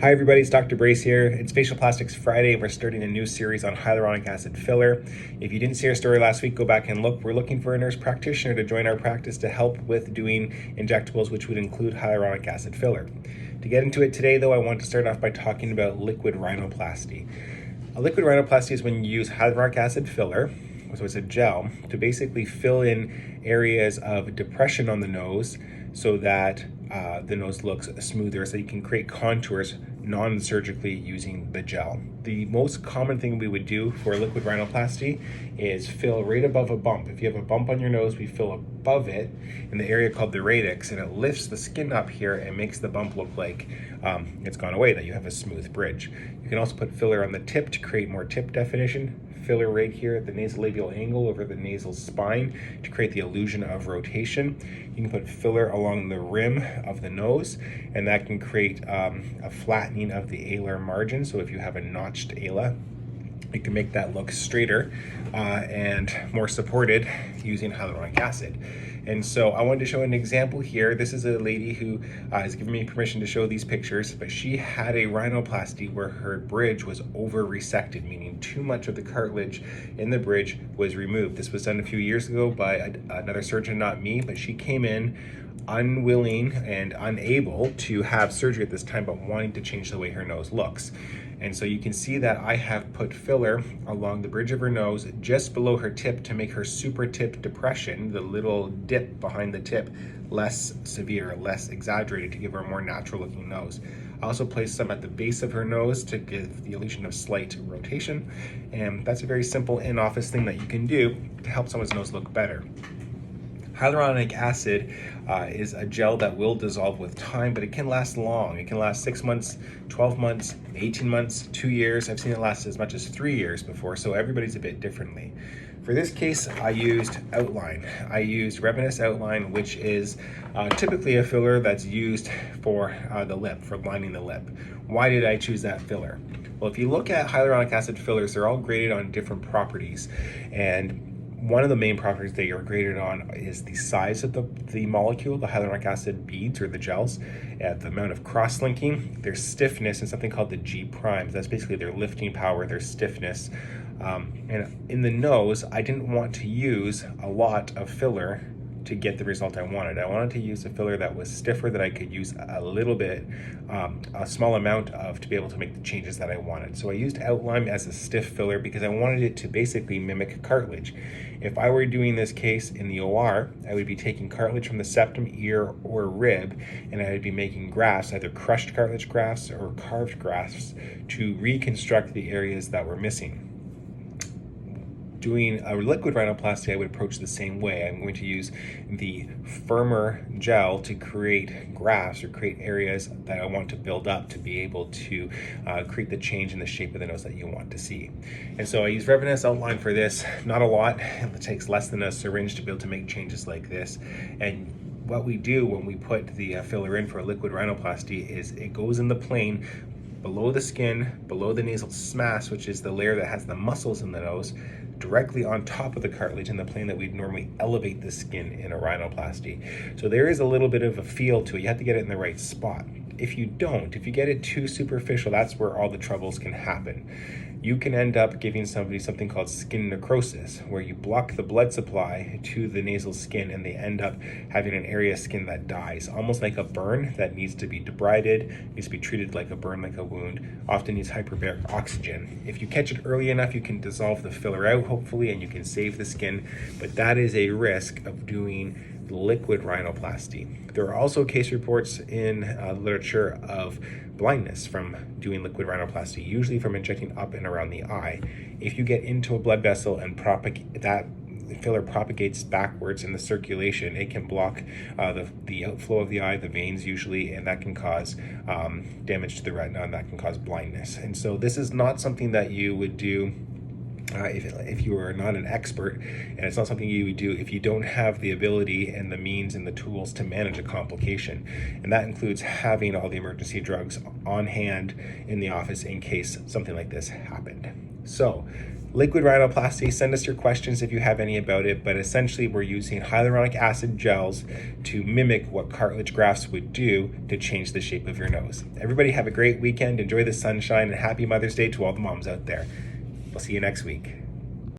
Hi everybody, it's Dr. Brace here. It's Facial Plastics Friday and we're starting a new series on hyaluronic acid filler. If you didn't see our story last week, go back and look. We're looking for a nurse practitioner to join our practice to help with doing injectables, which would include hyaluronic acid filler. To get into it today though, I want to start off by talking about liquid rhinoplasty. A liquid rhinoplasty is when you use hyaluronic acid filler, so it's a gel, to basically fill in areas of depression on the nose so that the nose looks smoother, so you can create contours non-surgically using the gel. The most common thing we would do for liquid rhinoplasty is fill right above a bump. If you have a bump on your nose, we fill above it in the area called the radix, and it lifts the skin up here and makes the bump look like it's gone away, that you have a smooth bridge. You can also put filler on the tip to create more tip definition. Filler right here at the nasolabial angle over the nasal spine to create the illusion of rotation. You can put filler along the rim of the nose, and that can create a flattening of the alar margin. So if you have a notched ala, you can make that look straighter and more supported using hyaluronic acid. And so I wanted to show an example here. This is a lady who has given me permission to show these pictures, but she had a rhinoplasty where her bridge was over resected, meaning too much of the cartilage in the bridge was removed. This was done a few years ago by another surgeon, not me, but she came in unwilling and unable to have surgery at this time, but wanting to change the way her nose looks. And so you can see that I have put filler along the bridge of her nose just below her tip to make her super tip depression, the little dip behind the tip, less severe, less exaggerated, to give her a more natural looking nose. I also placed some at the base of her nose to give the illusion of slight rotation. And that's a very simple in-office thing that you can do to help someone's nose look better. Hyaluronic acid is a gel that will dissolve with time, but it can last long. It can last 6 months, 12 months, 18 months, 2 years. I've seen it last as much as 3 years before, so everybody's a bit differently. For this case, I used Outline. I used Revenus Outline, which is typically a filler that's used for the lip, for lining the lip. Why did I choose that filler? Well, if you look at hyaluronic acid fillers, they're all graded on different properties, and one of the main properties they are graded on is the size of the molecule, the hyaluronic acid beads or the gels, the amount of cross-linking, their stiffness, and something called the G primes. That's basically their lifting power, their stiffness. And in the nose, I didn't want to use a lot of filler to get the result I wanted. I wanted to use a filler that was stiffer, that I could use a little bit, a small amount of, to be able to make the changes that I wanted. So I used Outline as a stiff filler because I wanted it to basically mimic cartilage. If I were doing this case in the OR, I would be taking cartilage from the septum, ear, or rib, and I would be making grafts, either crushed cartilage grafts or carved grafts, to reconstruct the areas that were missing. Doing a liquid rhinoplasty, I would approach the same way. I'm going to use the firmer gel to create grafts or create areas that I want to build up to be able to create the change in the shape of the nose that you want to see. And so I use Revenus Outline for this. Not a lot. It takes less than a syringe to be able to make changes like this. And what we do when we put the filler in for a liquid rhinoplasty is it goes in the plane below the skin, below the nasal smash, which is the layer that has the muscles in the nose, directly on top of the cartilage in the plane that we'd normally elevate the skin in a rhinoplasty. So there is a little bit of a feel to it. You have to get it in the right spot. If you don't, if you get it too superficial, that's where all the troubles can happen. You can end up giving somebody something called skin necrosis, where you block the blood supply to the nasal skin and they end up having an area of skin that dies, almost like a burn that needs to be debrided, needs to be treated like a burn, like a wound, often needs hyperbaric oxygen. If you catch it early enough, you can dissolve the filler out, hopefully, and you can save the skin, but that is a risk of doing liquid rhinoplasty. There are also case reports in literature of blindness from doing liquid rhinoplasty, usually from injecting up and around the eye. If you get into a blood vessel and that filler propagates backwards in the circulation, it can block the outflow of the eye, the veins usually, and that can cause damage to the retina, and that can cause blindness. And so this is not something that you would do if you are not an expert, and it's not something you would do if you don't have the ability and the means and the tools to manage a complication. And that includes having all the emergency drugs on hand in the office in case something like this happened. So Liquid Rhinoplasty, send us your questions if you have any about it, but essentially we're using hyaluronic acid gels to mimic what cartilage grafts would do to change the shape of your nose. Everybody have a great weekend, enjoy the sunshine, and happy Mother's Day to all the moms out there. We'll see you next week.